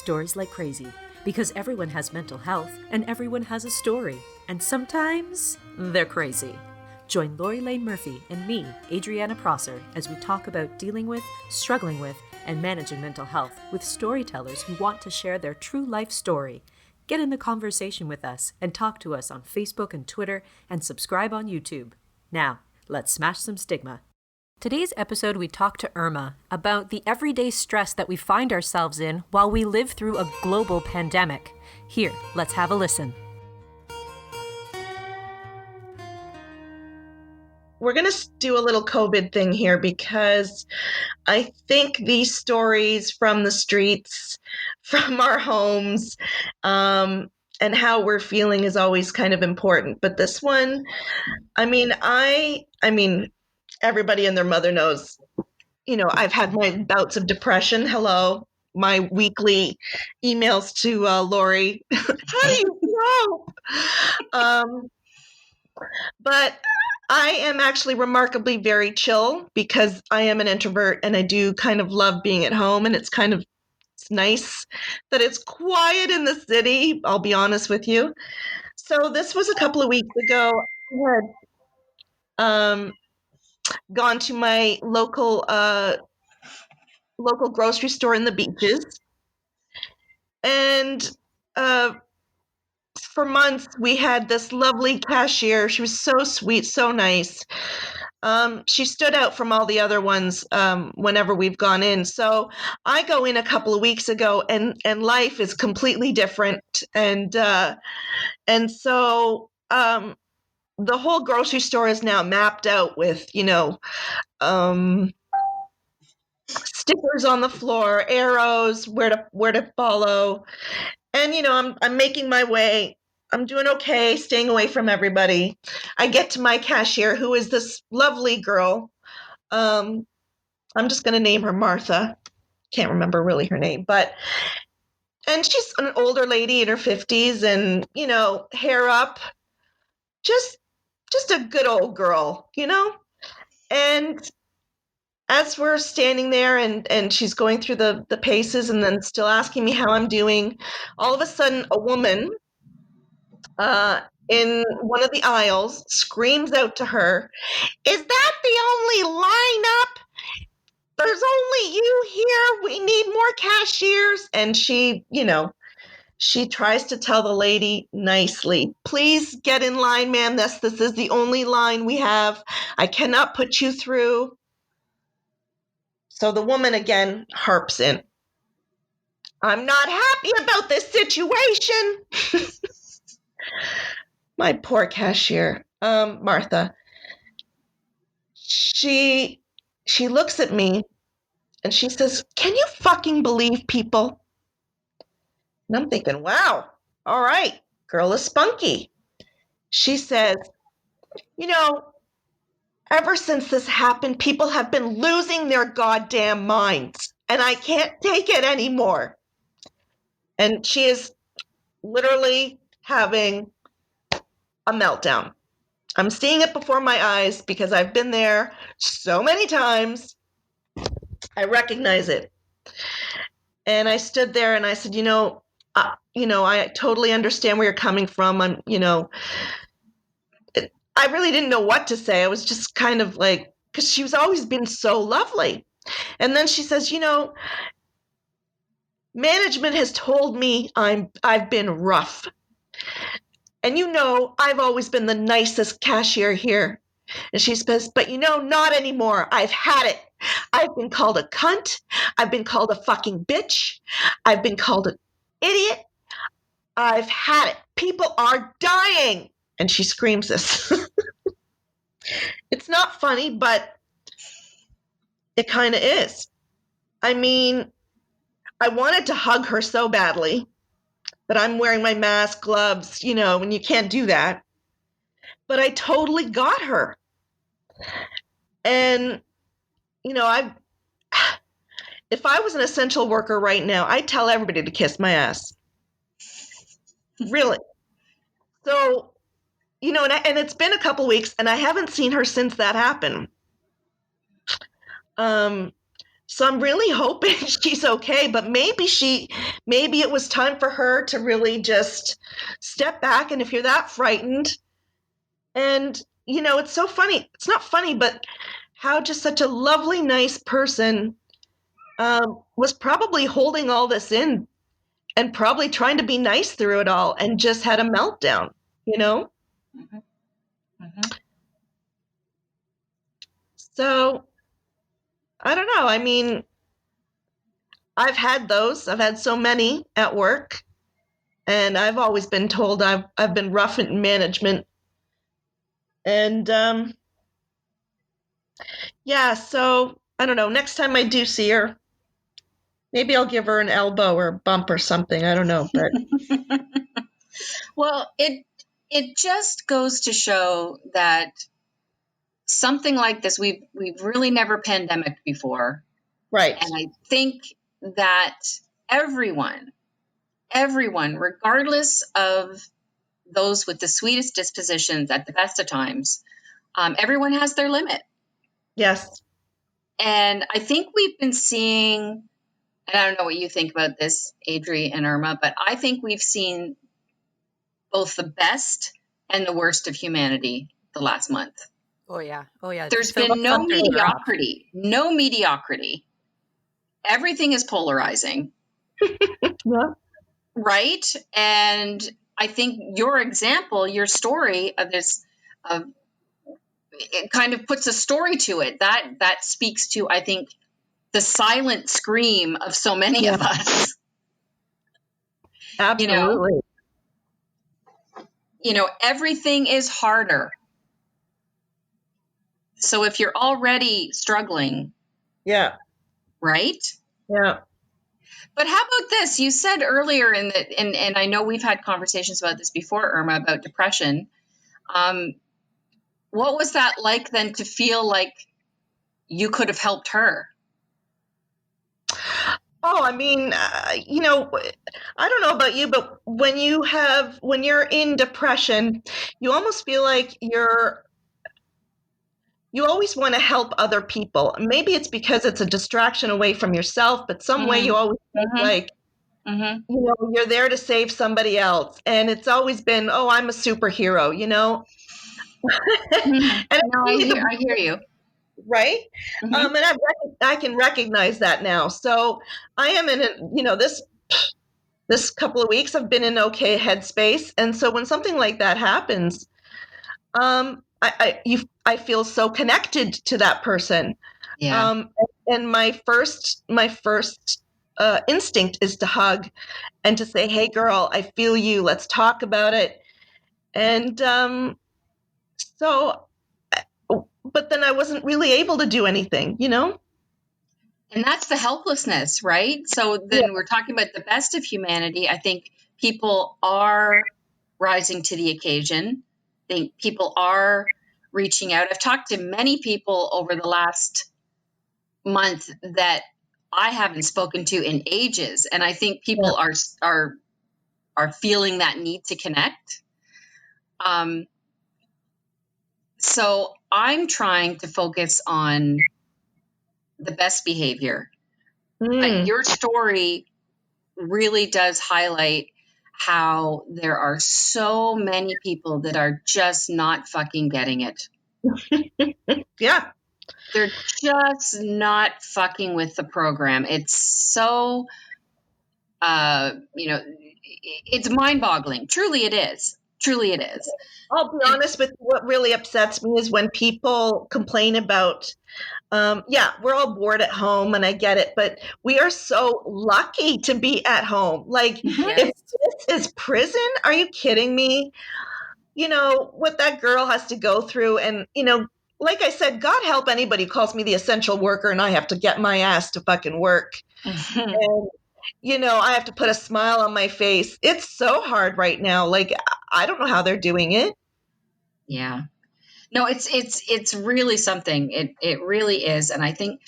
stories like crazy, because everyone has mental health and everyone has a story, and sometimes they're crazy. Join Lori Lane Murphy and me, Adriana Prosser, as we talk about dealing with, struggling with, and managing mental health with storytellers who want to share their true life story. Get in the conversation with us and talk to us on Facebook and Twitter and subscribe on YouTube. Now, let's smash some stigma. Today's episode, we talk to Irma about the everyday stress that we find ourselves in while we live through a global pandemic. Here, let's have a listen. We're going to do a little COVID thing here because I think these stories from the streets, from our homes, and how we're feeling is always kind of important. But this one, I mean, everybody and their mother knows, I've had my bouts of depression. Hello, my weekly emails to Lori. How do you know? But I am actually remarkably very chill because I am an introvert and I do kind of love being at home, and it's nice that it's quiet in the city, I'll be honest with you. So this was a couple of weeks ago. I had gone to my local grocery store in the Beaches, and for months we had this lovely cashier. She was so sweet, so nice. She stood out from all the other ones whenever we've gone in. So I go in a couple of weeks ago, and life is completely different. And so the whole grocery store is now mapped out with, stickers on the floor, arrows, where to follow. And I'm making my way. I'm doing okay, staying away from everybody. I get to my cashier, who is this lovely girl. I'm just going to name her Martha. Can't remember really her name, and she's an older lady in her 50s, and hair up, just a good old girl, And as we're standing there, and she's going through the paces, and then still asking me how I'm doing, all of a sudden, a woman in one of the aisles screams out to her, "Is that the only lineup? There's only you here. We need more cashiers." And she tries to tell the lady nicely, "Please get in line, ma'am. This is the only line we have. I cannot put you through." So the woman again harps in, "I'm not happy about this situation." My poor cashier, Martha. She looks at me and she says, "Can you fucking believe people?" And I'm thinking, wow, all right, girl is spunky. She says, "Ever since this happened, people have been losing their goddamn minds, and I can't take it anymore." And she is literally having a meltdown. I'm seeing it before my eyes because I've been there so many times. I recognize it. And I stood there and I said, I totally understand where you're coming from. I really didn't know what to say. I was just kind of like, because she's always been so lovely. And then she says, "Management has told me I've been rough. And I've always been the nicest cashier here." And she says, "But not anymore. I've had it. I've been called a cunt. I've been called a fucking bitch. I've been called an idiot. I've had it. People are dying." And she screams this. It's not funny, but it kind of is. I mean, I wanted to hug her so badly, but I'm wearing my mask, gloves, and you can't do that. But I totally got her. And, if I was an essential worker right now, I'd tell everybody to kiss my ass. Really. So, and it's been a couple weeks, and I haven't seen her since that happened. So I'm really hoping she's okay, but maybe it was time for her to really just step back. And if you're that frightened, and it's so funny. It's not funny, but how just such a lovely, nice person was probably holding all this in and probably trying to be nice through it all and just had a meltdown, Mm-hmm. Mm-hmm. So I don't know. I mean, I've had those. I've had so many at work, and I've always been told I've been rough in management. And yeah, so I don't know. Next time I do see her, maybe I'll give her an elbow or a bump or something. I don't know, but Well, it just goes to show that something like this, we've really never pandemic before. right. And I think that everyone, regardless of those with the sweetest dispositions at the best of times, everyone has their limit. Yes. And I think we've been seeing, and I don't know what you think about this, Adri and Irma, but I think we've seen both the best and the worst of humanity the last month. Oh yeah. There's Philip been no Sumter's drop. mediocrity. Everything is polarizing. Yeah. Right? And I think your example, your story of this, it kind of puts a story to it. That speaks to, I think, the silent scream of so many of us. Absolutely. Everything is harder. So if you're already struggling, Yeah. right? Yeah. But how about this? You said earlier and I know we've had conversations about this before, Irma, about depression. What was that like then to feel like you could have helped her? Oh, I mean, I don't know about you, but when you're in depression, you almost feel like you always want to help other people. Maybe it's because it's a distraction away from yourself, but some way you always think like, you're there to save somebody else. And it's always been, oh, I'm a superhero, And No, I hear you. right? And I can recognize that now. So I am in this couple of weeks I've been in okay headspace, and so when something like that happens, I feel so connected to that person. Yeah. And my first instinct is to hug and to say, "Hey, girl, I feel you. Let's talk about it." And so, but then I wasn't really able to do anything, And that's the helplessness, right? So then we're talking about the best of humanity. I think people are rising to the occasion. I think people are reaching out. I've talked to many people over the last month that I haven't spoken to in ages, and I think people are feeling that need to connect. So I'm trying to focus on the best behavior. But your story really does highlight how there are so many people that are just not fucking getting it. Yeah. They're just not fucking with the program. It's so, it's mind-boggling. Truly it is. Truly it is. I'll be honest with you, what really upsets me is when people complain about, we're all bored at home and I get it, but we are so lucky to be at home. Like, if this is prison, are you kidding me? What that girl has to go through. And, like I said, God help anybody who calls me the essential worker and I have to get my ass to fucking work. And, I have to put a smile on my face. It's so hard right now. Like, I don't know how they're doing it. Yeah. No, it's really something. It really is. And I think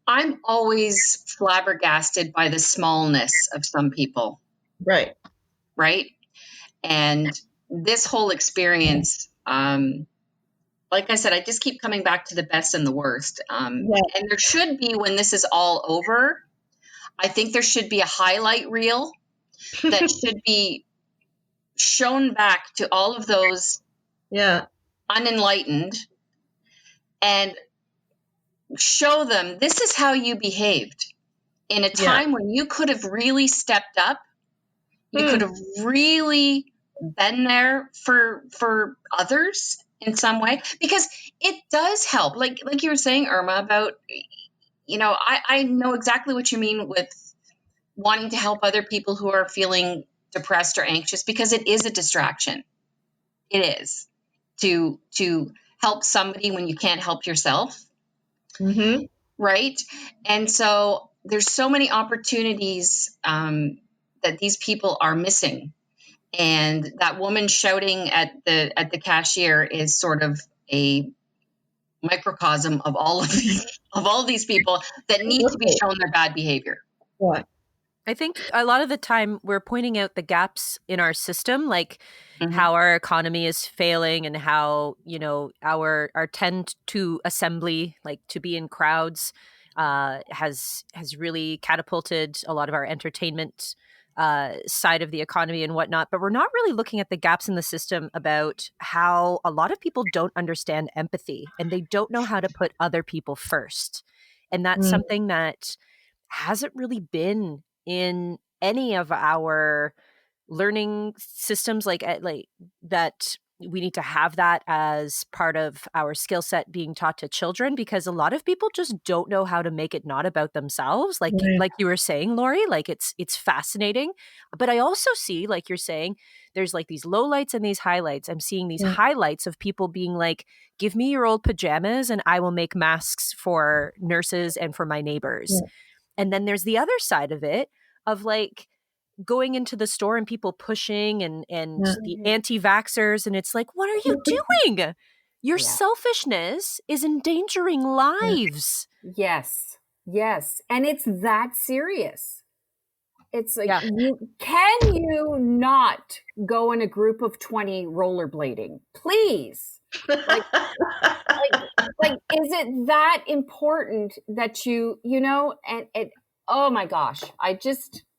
I'm always flabbergasted by the smallness of some people. Right. Right. And this whole experience, like I said, I just keep coming back to the best and the worst. Yeah. And there should be, when this is all over, I think there should be a highlight reel that should be shown back to all of those Yeah. unenlightened and show them this is how you behaved in a Yeah. time when you could have really stepped up. You could Hmm. have really been there for others in some way, because it does help. Like you were saying, Irma, about, I know exactly what you mean with wanting to help other people who are feeling depressed or anxious, because it is a distraction. It is to help somebody when you can't help yourself. Mm-hmm. Right. And so there's so many opportunities that these people are missing. And that woman shouting at the cashier is sort of a microcosm of all of these people that need to be shown their bad behavior. Yeah. I think a lot of the time we're pointing out the gaps in our system, like Mhm. how our economy is failing and how, our tend to assembly, like to be in crowds, has really catapulted a lot of our entertainment side of the economy and whatnot. But we're not really looking at the gaps in the system about how a lot of people don't understand empathy and they don't know how to put other people first. And that's Mm. something that hasn't really been in any of our learning systems, like that we need to have that as part of our skill set being taught to children, because a lot of people just don't know how to make it not about themselves, like Right. you were saying, Lori. Like it's fascinating, but I also see, like you're saying, there's like these lowlights and these highlights. I'm seeing these Yeah. highlights of people being like, give me your old pajamas and I will make masks for nurses and for my neighbors. Yeah. And then there's the other side of it, of like going into the store and people pushing and Yeah. the anti-vaxxers, and it's like, what are you doing? Your Yeah. selfishness is endangering lives. Yes. Yes. And it's that serious. It's like, Yeah. can you not go in a group of 20 rollerblading? Please. Like, is it that important that and oh my gosh,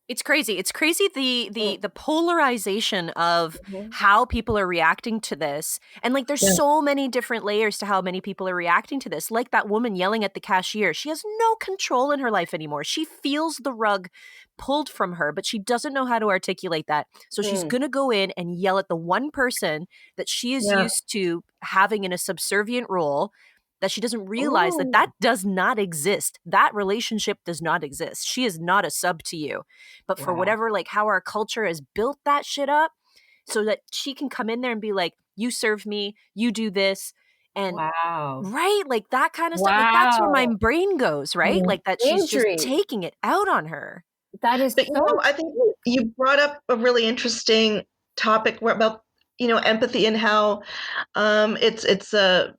It's crazy. It's crazy the polarization of Mhm. how people are reacting to this. And like there's Yeah. so many different layers to how many people are reacting to this. Like that woman yelling at the cashier. She has no control in her life anymore. She feels the rug pulled from her, but she doesn't know how to articulate that. So she's going to go in and yell at the one person that she is Yeah. used to having in a subservient role, that she doesn't realize that that does not exist. That relationship does not exist. She is not a sub to you. But for Wow. whatever, like how our culture has built that shit up so that she can come in there and be like, you serve me, you do this. And Wow. right, like that kind of stuff. Like that's where my brain goes, right? Yeah. Like that she's just Injury. taking it out on her. That is But so I think you brought up a really interesting topic about empathy and how it's a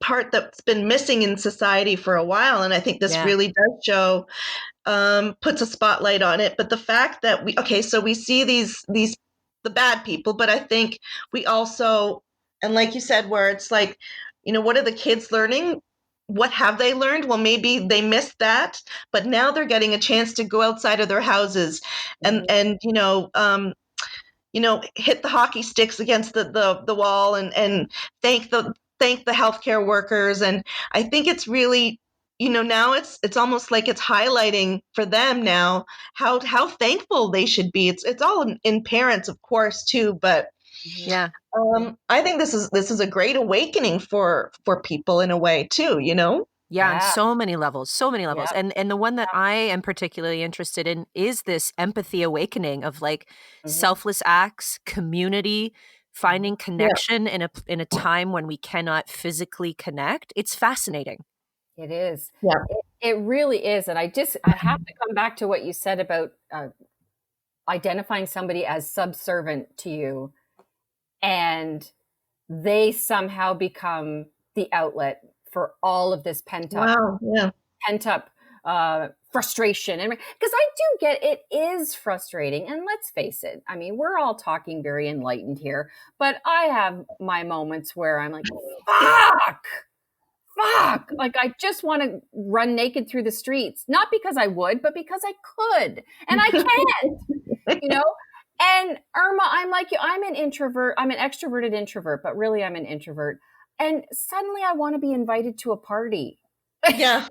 part that's been missing in society for a while, and I think this Yeah. really does show, puts a spotlight on it. But the fact that so we see these the bad people, but I think we also, and like you said, where it's like, what are the kids learning? What have they learned? Well, maybe they missed that, but now they're getting a chance to go outside of their houses and hit the hockey sticks against the wall and thank the healthcare workers. And I think it's really, now it's almost like it's highlighting for them now how thankful they should be. It's all in parents, of course, too, but Yeah. I think this is a great awakening for people in a way too, Yeah, on Yeah. so many levels, so many levels. Yeah. And the one that I am particularly interested in is this empathy awakening of like selfless acts, community, finding connection in a time when we cannot physically connect. It's fascinating. It is. Yeah. It really is. And I have to come back to what you said about identifying somebody as subservient to you, and they somehow become the outlet for all of this pent up frustration. And because I do get it is frustrating. And let's face it, I mean, we're all talking very enlightened here, but I have my moments where I'm like, fuck, like I just want to run naked through the streets, not because I would, but because I could, and I can't, you know. And Irma, I'm like you. I'm an introvert. I'm an extroverted introvert, but really I'm an introvert. And suddenly I want to be invited to a party. Yeah.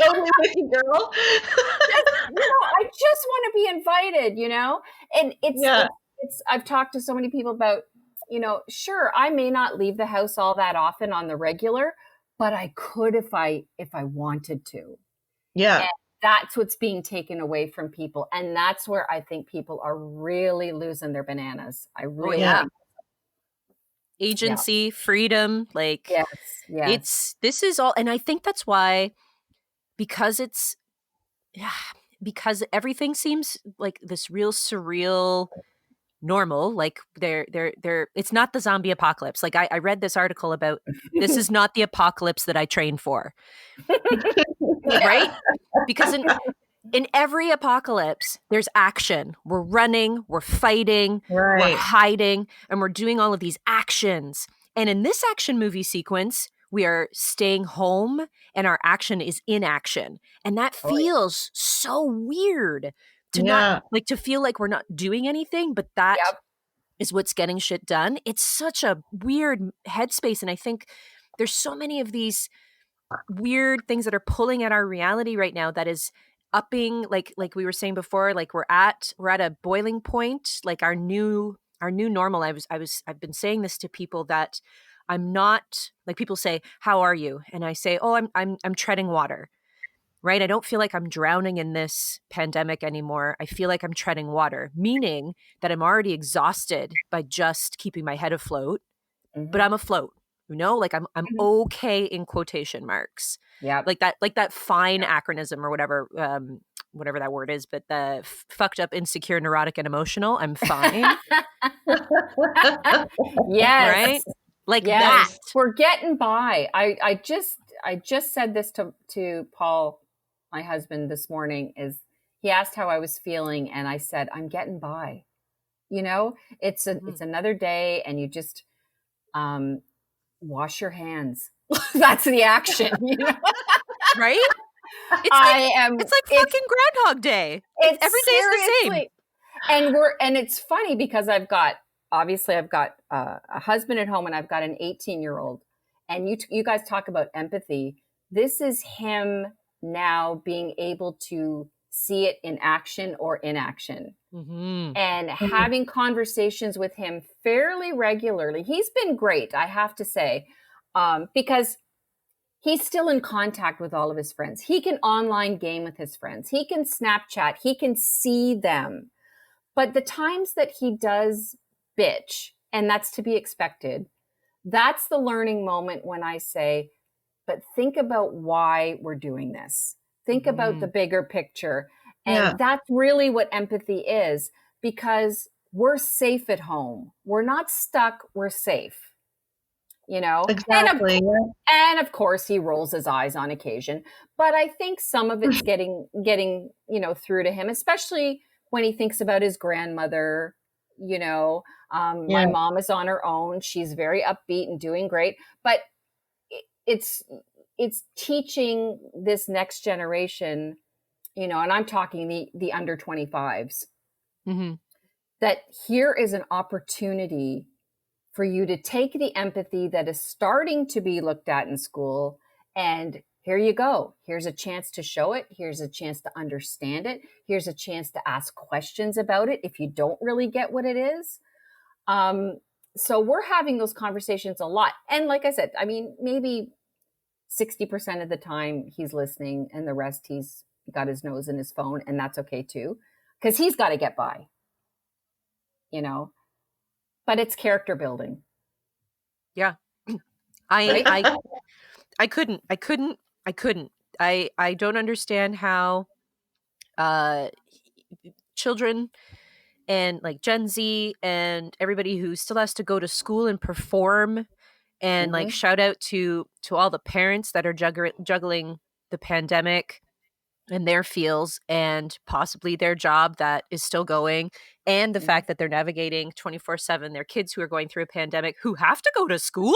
Totally with you, girl. I just want to be invited, and it's I've talked to so many people about, sure, I may not leave the house all that often on the regular, but I could if I wanted to. Yeah. And that's what's being taken away from people. And that's where I think people are really losing their bananas. I really think. Agency, freedom, like yes. This is all, and I think that's why, because everything seems like this real surreal normal, like they're it's not the zombie apocalypse. Like I read this article about this is not the apocalypse that I trained for. Right? Because in every apocalypse, there's action. We're running, we're fighting, we're hiding, and we're doing all of these actions. And in this action movie sequence, we are staying home and our action is inaction. And that feels so weird to not like to feel like we're not doing anything, but that is what's getting shit done. It's such a weird headspace. And I think there's so many of these weird things that are pulling at our reality right now that is upping, like we were saying before, like we're at a boiling point, like our new normal. I've been saying this to people that I'm not, like, people say, how are you? And I say, oh, I'm treading water, right? I don't feel like I'm drowning in this pandemic anymore. I feel like I'm treading water, meaning that I'm already exhausted by just keeping my head afloat, but I'm afloat, like I'm okay in quotation marks. Yeah. Like that fine acronym or whatever that word is, but the fucked up, insecure, neurotic, and emotional. I'm fine. Yes. Right? Like yes. that. We're getting by. I just said this to Paul, my husband, this morning. Is he asked how I was feeling, and I said, I'm getting by. It's another day, and you just wash your hands. That's the action. Right? It's like fucking Groundhog Day. Every day's the same. And it's funny because I've got a husband at home and I've got an 18-year-old, and you guys talk about empathy. This is him now being able to see it in action or inaction, and having conversations with him fairly regularly. He's been great, I have to say, because he's still in contact with all of his friends. He can online game with his friends. He can Snapchat. He can see them. But the times that he does bitch, and that's to be expected, that's the learning moment when I say, but think about why we're doing this. Think about the bigger picture. And that's really what empathy is, because we're safe at home. We're not stuck. We're safe. Exactly. And of course he rolls his eyes on occasion, but I think some of it's getting through to him, especially when he thinks about his grandmother. My mom is on her own. She's very upbeat and doing great, but it's teaching this next generation, and I'm talking the under 25s, that here is an opportunity for you to take the empathy that is starting to be looked at in school, and here you go. Here's a chance to show it. Here's a chance to understand it. Here's a chance to ask questions about it if you don't really get what it is. So we're having those conversations a lot. And like I said, I mean, maybe 60% of the time he's listening, and the rest he's got his nose in his phone, and that's okay too, because he's got to get by, but it's character building. Yeah. I couldn't. I don't understand how children and like Gen Z and everybody who still has to go to school and perform, and like shout out to all the parents that are juggling the pandemic and their feels and possibly their job that is still going, and the fact that they're navigating 24/7 their kids who are going through a pandemic who have to go to school.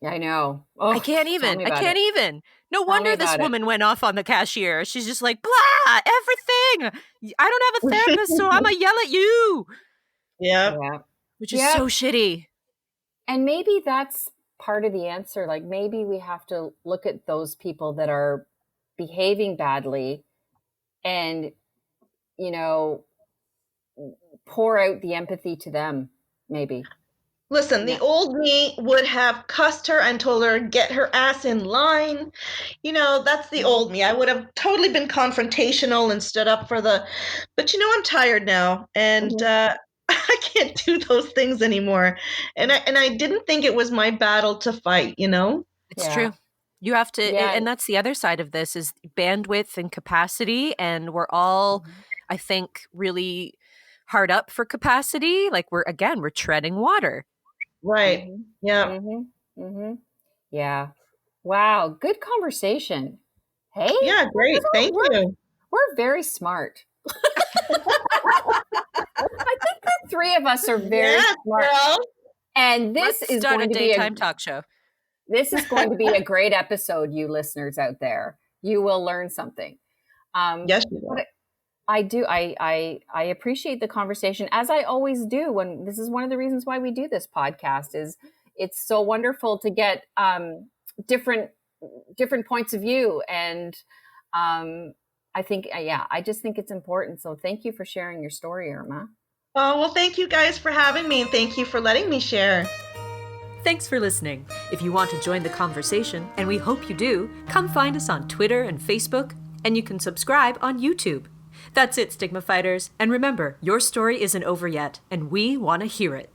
I know. I can't even. No Tell me wonder this about it. woman went off on the cashier. She's just like, blah, everything. I don't have a therapist, so I'm going to yell at you. Yeah. Yeah. Which is so shitty. And maybe that's part of the answer. Like maybe we have to look at those people that are behaving badly and, you know, pour out the empathy to them, maybe. Listen, the old me would have cussed her and told her, get her ass in line. You know, that's the old me. I would have totally been confrontational and stood up for but you know, I'm tired now, and I can't do those things anymore. And I didn't think it was my battle to fight, you know? It's true. You have to, and that's the other side of this is bandwidth and capacity. And we're all, I think, really hard up for capacity. Like we're treading water. Right. Yeah. Yeah. Wow. Good conversation. Hey? Yeah, great. Thank you. We're very smart. I think the three of us are very smart. Girl. And this is going to be a daytime talk show. This is going to be a great episode, you listeners out there. You will learn something. Yes, you will. I do. I appreciate the conversation, as I always do. When this is one of the reasons why we do this podcast, is it's so wonderful to get different points of view, and I think I just think it's important. So thank you for sharing your story, Irma. Oh, well, thank you guys for having me, and thank you for letting me share. Thanks for listening. If you want to join the conversation, and we hope you do, come find us on Twitter and Facebook, and you can subscribe on YouTube. That's it, Stigma Fighters. And remember, your story isn't over yet, and we want to hear it.